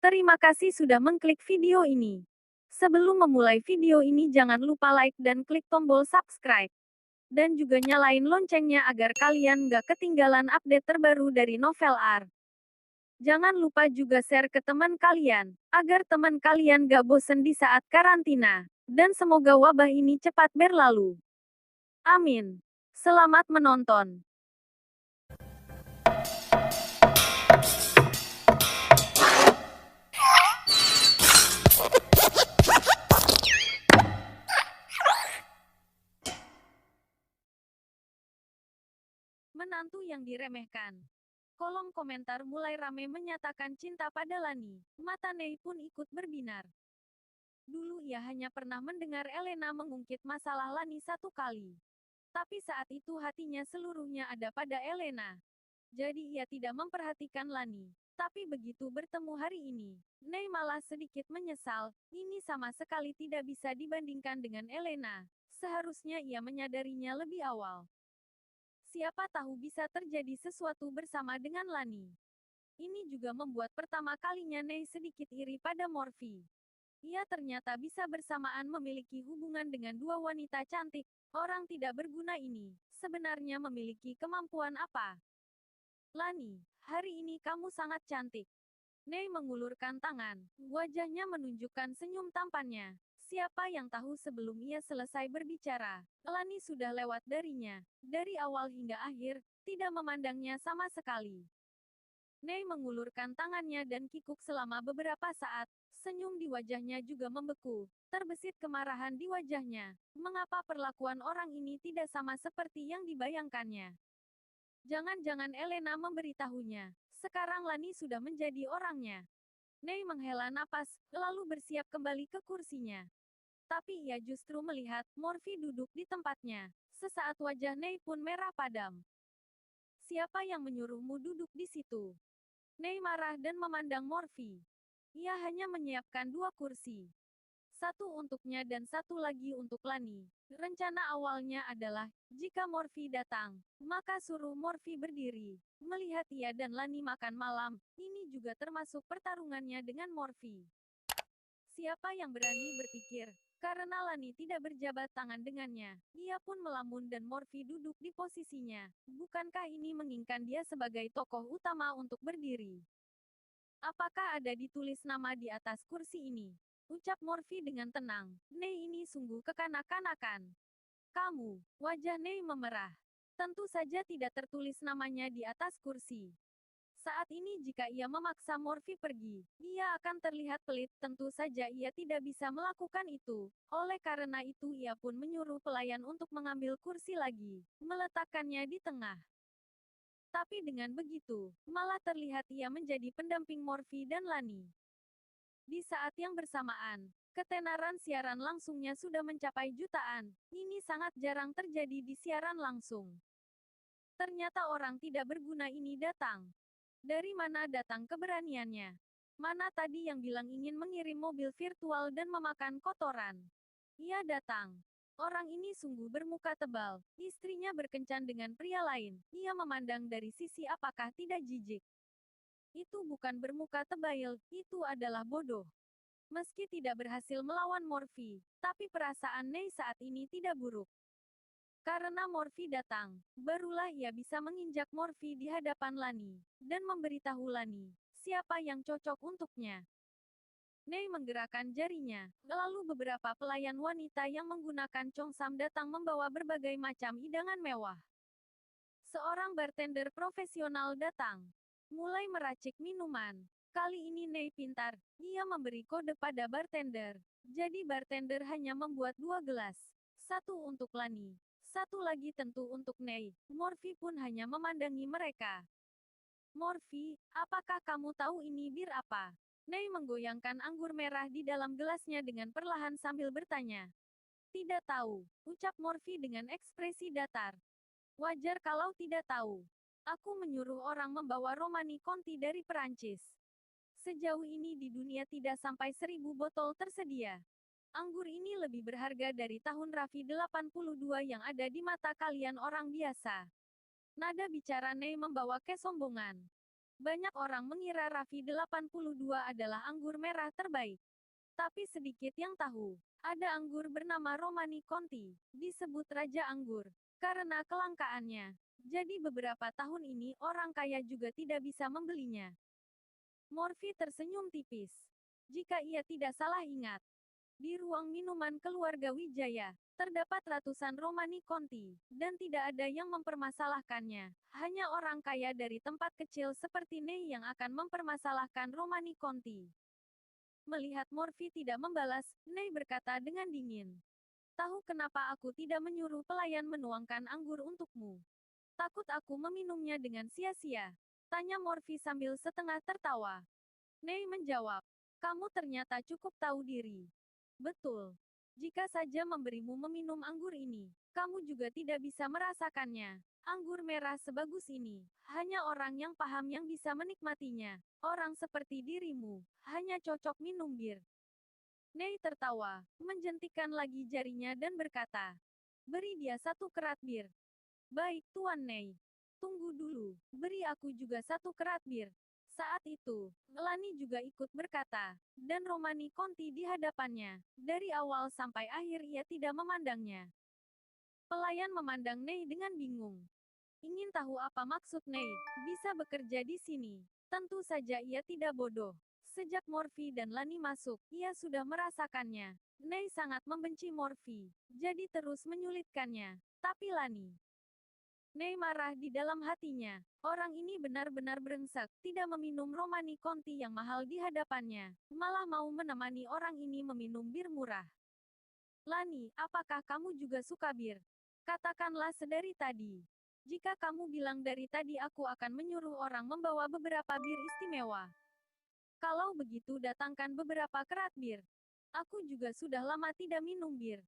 Terima kasih sudah mengklik video ini. Sebelum memulai video ini jangan lupa like dan klik tombol subscribe. Dan juga nyalain loncengnya agar kalian gak ketinggalan update terbaru dari Novel Art. Jangan lupa juga share ke teman kalian, agar teman kalian gak bosen di saat karantina. Dan semoga wabah ini cepat berlalu. Amin. Selamat menonton. Menantu yang diremehkan. Kolom komentar mulai ramai menyatakan cinta pada Lani. Mata Nei pun ikut berbinar. Dulu ia hanya pernah mendengar Elena mengungkit masalah Lani satu kali. Tapi saat itu hatinya seluruhnya ada pada Elena. Jadi ia tidak memperhatikan Lani. Tapi begitu bertemu hari ini, Nei malah sedikit menyesal. Ini sama sekali tidak bisa dibandingkan dengan Elena. Seharusnya ia menyadarinya lebih awal. Siapa tahu bisa terjadi sesuatu bersama dengan Lani. Ini juga membuat pertama kalinya Nei sedikit iri pada Morphy. Ia ternyata bisa bersamaan memiliki hubungan dengan dua wanita cantik. Orang tidak berguna ini sebenarnya memiliki kemampuan apa? Lani, hari ini kamu sangat cantik. Nei mengulurkan tangan. Wajahnya menunjukkan senyum tampannya. Siapa yang tahu sebelum ia selesai berbicara, Lani sudah lewat darinya. Dari awal hingga akhir, tidak memandangnya sama sekali. Nei mengulurkan tangannya dan kikuk selama beberapa saat. Senyum di wajahnya juga membeku. Terbesit kemarahan di wajahnya. Mengapa perlakuan orang ini tidak sama seperti yang dibayangkannya? Jangan-jangan Elena memberitahunya. Sekarang Lani sudah menjadi orangnya. Nei menghela napas, lalu bersiap kembali ke kursinya. Tapi ia justru melihat Morphy duduk di tempatnya. Sesaat wajah Nei pun merah padam. Siapa yang menyuruhmu duduk di situ? Nei marah dan memandang Morphy. Ia hanya menyiapkan dua kursi. Satu untuknya dan satu lagi untuk Lani. Rencana awalnya adalah, jika Morphy datang, maka suruh Morphy berdiri. Melihat ia dan Lani makan malam, ini juga termasuk pertarungannya dengan Morphy. Siapa yang berani berpikir? Karena Lani tidak berjabat tangan dengannya, ia pun melamun dan Morphy duduk di posisinya. Bukankah ini menginginkan dia sebagai tokoh utama untuk berdiri? Apakah ada ditulis nama di atas kursi ini? Ucap Morphy dengan tenang. Nei ini sungguh kekanak-kanakan. Kamu, wajah Nei memerah. Tentu saja tidak tertulis namanya di atas kursi. Saat ini jika ia memaksa Morphy pergi, ia akan terlihat pelit. Tentu saja ia tidak bisa melakukan itu. Oleh karena itu ia pun menyuruh pelayan untuk mengambil kursi lagi, meletakkannya di tengah. Tapi dengan begitu, malah terlihat ia menjadi pendamping Morphy dan Lani. Di saat yang bersamaan, ketenaran siaran langsungnya sudah mencapai jutaan. Ini sangat jarang terjadi di siaran langsung. Ternyata orang tidak berguna ini datang. Dari mana datang keberaniannya? Mana tadi yang bilang ingin mengirim mobil virtual dan memakan kotoran? Ia datang. Orang ini sungguh bermuka tebal. Istrinya berkencan dengan pria lain. Ia memandang dari sisi apakah tidak jijik. Itu bukan bermuka tebal, itu adalah bodoh. Meski tidak berhasil melawan Morphy, tapi perasaan Nei saat ini tidak buruk. Karena Morphy datang, barulah ia bisa menginjak Morphy di hadapan Lani, dan memberitahu Lani, siapa yang cocok untuknya. Nei menggerakkan jarinya, lalu beberapa pelayan wanita yang menggunakan congsam datang membawa berbagai macam hidangan mewah. Seorang bartender profesional datang, mulai meracik minuman. Kali ini Nei pintar, ia memberi kode pada bartender. Jadi bartender hanya membuat dua gelas. Satu untuk Lani. Satu lagi tentu untuk Nei. Morphy pun hanya memandangi mereka. Morphy, apakah kamu tahu ini bir apa? Nei menggoyangkan anggur merah di dalam gelasnya dengan perlahan sambil bertanya. Tidak tahu, ucap Morphy dengan ekspresi datar. Wajar kalau tidak tahu. Aku menyuruh orang membawa Romani Conti dari Perancis. Sejauh ini di dunia tidak sampai 1000 botol tersedia. Anggur ini lebih berharga dari tahun Raffi 82 yang ada di mata kalian orang biasa. Nada bicara Nei membawa kesombongan. Banyak orang mengira Raffi 82 adalah anggur merah terbaik. Tapi sedikit yang tahu, ada anggur bernama Romani Conti, disebut Raja Anggur, karena kelangkaannya. Jadi beberapa tahun ini orang kaya juga tidak bisa membelinya. Morphy tersenyum tipis. Jika ia tidak salah ingat, di ruang minuman keluarga Wijaya, terdapat ratusan Romani Conti, dan tidak ada yang mempermasalahkannya. Hanya orang kaya dari tempat kecil seperti Nei yang akan mempermasalahkan Romani Conti. Melihat Morphy tidak membalas, Nei berkata dengan dingin. Tahu kenapa aku tidak menyuruh pelayan menuangkan anggur untukmu? Takut aku meminumnya dengan sia-sia. Tanya Morphy sambil setengah tertawa. Nei menjawab. Kamu ternyata cukup tahu diri. Betul. Jika saja memberimu meminum anggur ini, kamu juga tidak bisa merasakannya. Anggur merah sebagus ini, hanya orang yang paham yang bisa menikmatinya. Orang seperti dirimu, hanya cocok minum bir. Nei tertawa, menjentikan lagi jarinya dan berkata, beri dia satu kerat bir. Baik Tuan Nei. Tunggu dulu, beri aku juga satu kerat bir. Saat itu, Lani juga ikut berkata, dan Romani Conti di hadapannya. Dari awal sampai akhir ia tidak memandangnya. Pelayan memandang Nei dengan bingung. Ingin tahu apa maksud Nei, bisa bekerja di sini. Tentu saja ia tidak bodoh. Sejak Morphy dan Lani masuk, ia sudah merasakannya. Nei sangat membenci Morphy, jadi terus menyulitkannya. Tapi Lani, Nei marah di dalam hatinya. Orang ini benar-benar brengsek, tidak meminum Romani Conti yang mahal di hadapannya, malah mau menemani orang ini meminum bir murah. Lani, apakah kamu juga suka bir? Katakanlah sedari tadi. Jika kamu bilang dari tadi aku akan menyuruh orang membawa beberapa bir istimewa. Kalau begitu datangkan beberapa kerat bir. Aku juga sudah lama tidak minum bir.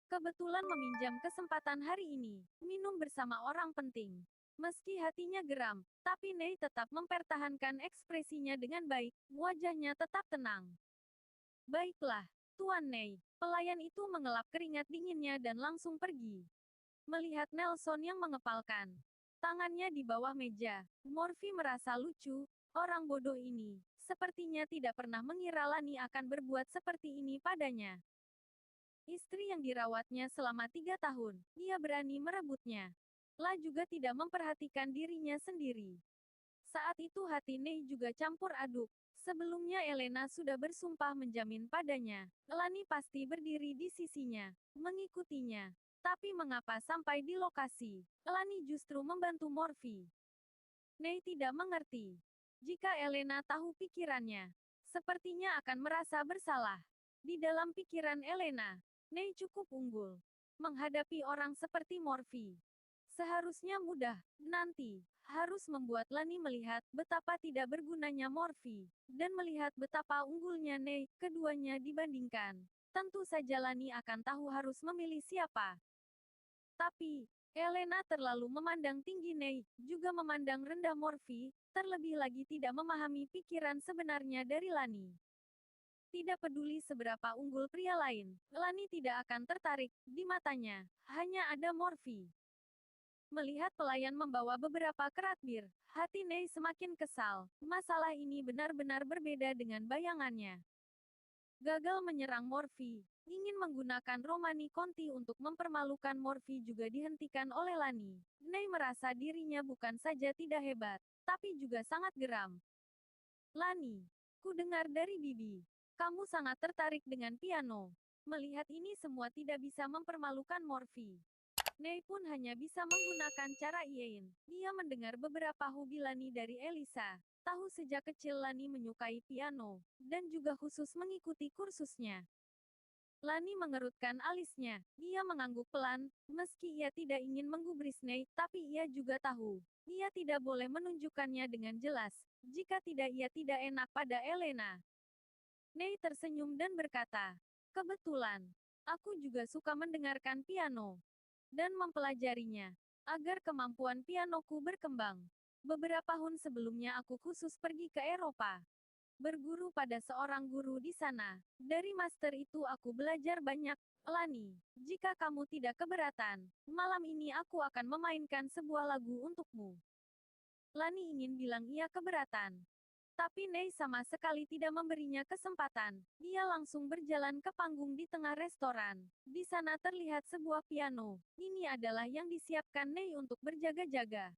Kebetulan meminjam kesempatan hari ini, minum bersama orang penting. Meski hatinya geram, tapi Nei tetap mempertahankan ekspresinya dengan baik, wajahnya tetap tenang. Baiklah, Tuan Nei. Pelayan itu mengelap keringat dinginnya dan langsung pergi. Melihat Nelson yang mengepalkan tangannya di bawah meja, Morphy merasa lucu. Orang bodoh ini, sepertinya tidak pernah mengira Lani akan berbuat seperti ini padanya. Istri yang dirawatnya selama 3 tahun, ia berani merebutnya. La juga tidak memperhatikan dirinya sendiri. Saat itu hati Nei juga campur aduk. Sebelumnya Elena sudah bersumpah menjamin padanya. Lani pasti berdiri di sisinya, mengikutinya. Tapi mengapa sampai di lokasi, Lani justru membantu Morphy? Nei tidak mengerti. Jika Elena tahu pikirannya, sepertinya akan merasa bersalah. Di dalam pikiran Elena, Nei cukup unggul. Menghadapi orang seperti Morphy seharusnya mudah. Nanti, harus membuat Lani melihat betapa tidak bergunanya Morphy, dan melihat betapa unggulnya Nei, keduanya dibandingkan. Tentu saja Lani akan tahu harus memilih siapa. Tapi, Elena terlalu memandang tinggi Nei, juga memandang rendah Morphy, terlebih lagi tidak memahami pikiran sebenarnya dari Lani. Tidak peduli seberapa unggul pria lain, Lani tidak akan tertarik, di matanya, hanya ada Morphy. Melihat pelayan membawa beberapa kerat bir, hati Nei semakin kesal. Masalah ini benar-benar berbeda dengan bayangannya. Gagal menyerang Morphy, ingin menggunakan Romani Conti untuk mempermalukan Morphy juga dihentikan oleh Lani. Nei merasa dirinya bukan saja tidak hebat, tapi juga sangat geram. Lani, ku dengar dari Bibi, kamu sangat tertarik dengan piano. Melihat ini semua tidak bisa mempermalukan Morphy. Nei pun hanya bisa menggunakan cara Iein. Dia mendengar beberapa hobi Lani dari Elisa. Tahu sejak kecil Lani menyukai piano, dan juga khusus mengikuti kursusnya. Lani mengerutkan alisnya. Ia mengangguk pelan, meski ia tidak ingin menggubris Nei, tapi ia juga tahu. Ia tidak boleh menunjukkannya dengan jelas. Jika tidak ia tidak enak pada Elena. Nei tersenyum dan berkata, kebetulan, aku juga suka mendengarkan piano dan mempelajarinya, agar kemampuan pianoku berkembang. Beberapa tahun sebelumnya aku khusus pergi ke Eropa. Berguru pada seorang guru di sana. Dari master itu aku belajar banyak. Lani, jika kamu tidak keberatan, malam ini aku akan memainkan sebuah lagu untukmu. Lani ingin bilang ia keberatan. Tapi Nei sama sekali tidak memberinya kesempatan. Dia langsung berjalan ke panggung di tengah restoran. Di sana terlihat sebuah piano. Ini adalah yang disiapkan Nei untuk berjaga-jaga.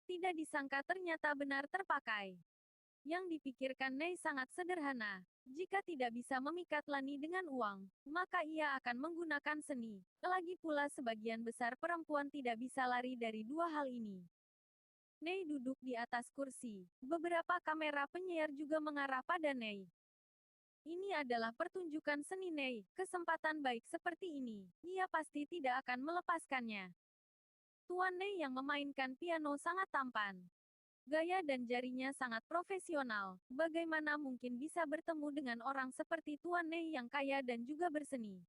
Tidak disangka ternyata benar terpakai. Yang dipikirkan Nei sangat sederhana. Jika tidak bisa memikat Lani dengan uang, maka ia akan menggunakan seni. Lagi pula sebagian besar perempuan tidak bisa lari dari dua hal ini. Nei duduk di atas kursi. Beberapa kamera penyiar juga mengarah pada Nei. Ini adalah pertunjukan seni Nei. Kesempatan baik seperti ini. Ia pasti tidak akan melepaskannya. Tuan Nei yang memainkan piano sangat tampan. Gaya dan jarinya sangat profesional. Bagaimana mungkin bisa bertemu dengan orang seperti Tuan Nei yang kaya dan juga berseni?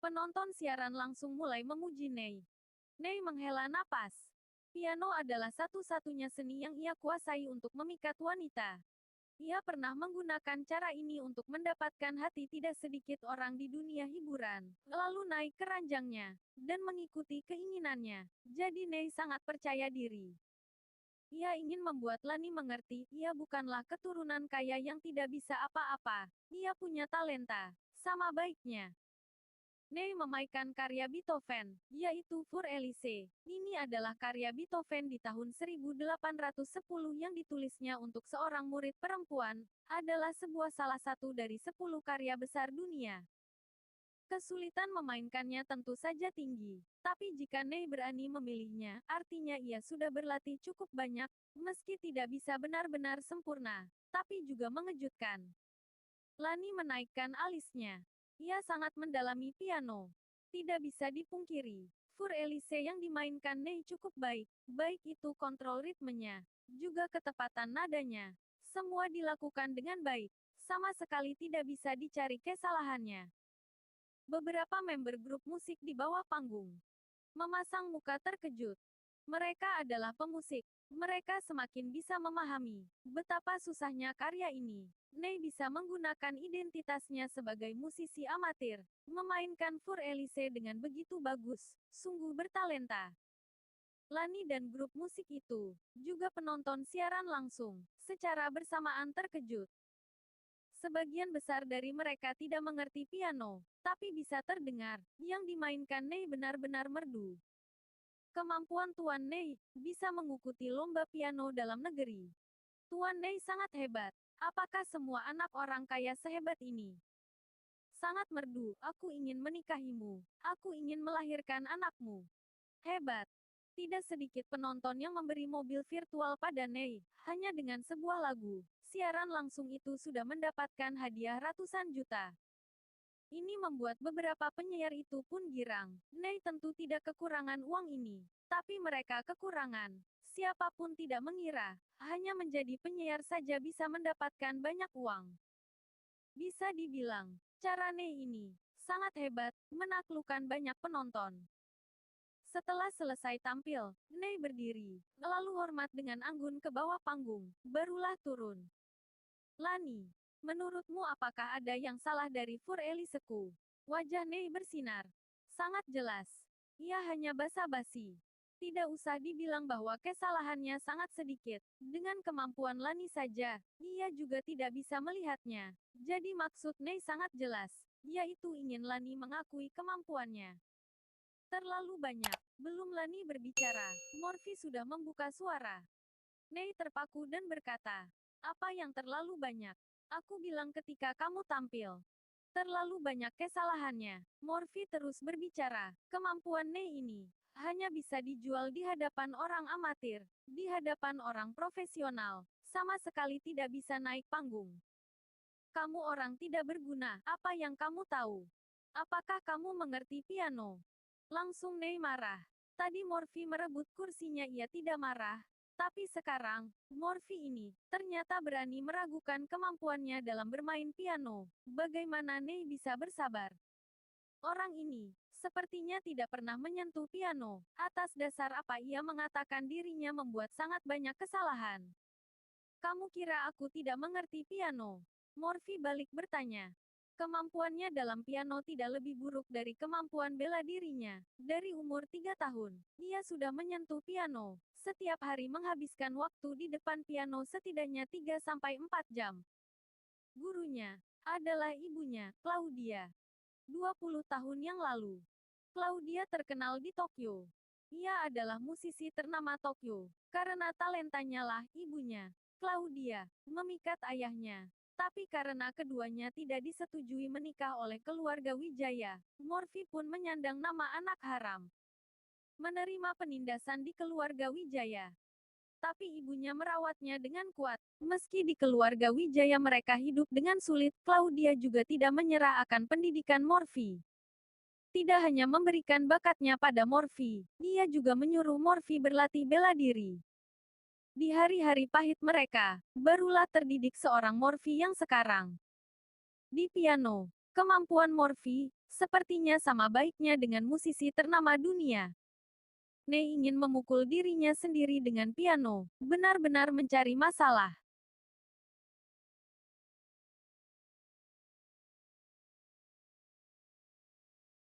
Penonton siaran langsung mulai memuji Nei. Nei menghela napas. Piano adalah satu-satunya seni yang ia kuasai untuk memikat wanita. Ia pernah menggunakan cara ini untuk mendapatkan hati tidak sedikit orang di dunia hiburan, lalu naik ke ranjangnya, dan mengikuti keinginannya. Jadi Nei sangat percaya diri. Ia ingin membuat Lani mengerti, ia bukanlah keturunan kaya yang tidak bisa apa-apa. Ia punya talenta. Sama baiknya. Nei memainkan karya Beethoven, yaitu Für Elise. Ini adalah karya Beethoven di tahun 1810 yang ditulisnya untuk seorang murid perempuan, adalah salah satu dari 10 karya besar dunia. Kesulitan memainkannya tentu saja tinggi, tapi jika Nei berani memilihnya, artinya ia sudah berlatih cukup banyak, meski tidak bisa benar-benar sempurna, tapi juga mengejutkan. Lani menaikkan alisnya. Ia sangat mendalami piano. Tidak bisa dipungkiri. Für Elise yang dimainkan Nei cukup baik. Baik itu kontrol ritmenya, juga ketepatan nadanya. Semua dilakukan dengan baik. Sama sekali tidak bisa dicari kesalahannya. Beberapa member grup musik di bawah panggung memasang muka terkejut. Mereka adalah pemusik. Mereka semakin bisa memahami betapa susahnya karya ini. Nei bisa menggunakan identitasnya sebagai musisi amatir, memainkan Für Elise dengan begitu bagus, sungguh bertalenta. Lani dan grup musik itu, juga penonton siaran langsung, secara bersamaan terkejut. Sebagian besar dari mereka tidak mengerti piano, tapi bisa terdengar, yang dimainkan Nei benar-benar merdu. Kemampuan Tuan Nei bisa mengikuti lomba piano dalam negeri. Tuan Nei sangat hebat. Apakah semua anak orang kaya sehebat ini? Sangat merdu, aku ingin menikahimu. Aku ingin melahirkan anakmu. Hebat. Tidak sedikit penonton yang memberi mobil virtual pada Nei, hanya dengan sebuah lagu. Siaran langsung itu sudah mendapatkan hadiah ratusan juta. Ini membuat beberapa penyiar itu pun girang. Nei tentu tidak kekurangan uang ini. Tapi mereka kekurangan. Siapapun tidak mengira, hanya menjadi penyiar saja bisa mendapatkan banyak uang. Bisa dibilang, cara Nei ini sangat hebat, menaklukkan banyak penonton. Setelah selesai tampil, Nei berdiri, lalu hormat dengan anggun ke bawah panggung, barulah turun. Lani, menurutmu apakah ada yang salah dari Für Eliseku? Wajah Nei bersinar. Sangat jelas. Ia hanya basa-basi. Tidak usah dibilang bahwa kesalahannya sangat sedikit. Dengan kemampuan Lani saja, ia juga tidak bisa melihatnya. Jadi maksud Nei sangat jelas, yaitu ingin Lani mengakui kemampuannya. Terlalu banyak. Belum Lani berbicara, Morphy sudah membuka suara. Nei terpaku dan berkata, apa yang terlalu banyak? Aku bilang ketika kamu tampil. Terlalu banyak kesalahannya. Morphy terus berbicara. Kemampuan Nei ini hanya bisa dijual di hadapan orang amatir, di hadapan orang profesional. Sama sekali tidak bisa naik panggung. Kamu orang tidak berguna. Apa yang kamu tahu? Apakah kamu mengerti piano? Langsung Nei marah. Tadi Morphy merebut kursinya, ia tidak marah. Tapi sekarang, Morphy ini ternyata berani meragukan kemampuannya dalam bermain piano. Bagaimana Nei bisa bersabar? Orang ini sepertinya tidak pernah menyentuh piano. Atas dasar apa ia mengatakan dirinya membuat sangat banyak kesalahan? Kamu kira aku tidak mengerti piano? Morphy balik bertanya. Kemampuannya dalam piano tidak lebih buruk dari kemampuan bela dirinya. Dari umur 3 tahun, ia sudah menyentuh piano. setiap hari menghabiskan waktu di depan piano setidaknya 3-4 jam. Gurunya adalah ibunya, Claudia. 20 tahun yang lalu, Claudia terkenal di Tokyo. Ia adalah musisi ternama Tokyo. Karena talentanya lah ibunya, Claudia, memikat ayahnya. Tapi karena keduanya tidak disetujui menikah oleh keluarga Wijaya, Morphy pun menyandang nama anak haram. Menerima penindasan di keluarga Wijaya. Tapi ibunya merawatnya dengan kuat. Meski di keluarga Wijaya mereka hidup dengan sulit, Claudia juga tidak menyerah akan pendidikan Morphy. Tidak hanya memberikan bakatnya pada Morphy, dia juga menyuruh Morphy berlatih bela diri. Di hari-hari pahit mereka, barulah terdidik seorang Morphy yang sekarang. Di piano, kemampuan Morphy sepertinya sama baiknya dengan musisi ternama dunia. Nei ingin memukul dirinya sendiri dengan piano, benar-benar mencari masalah.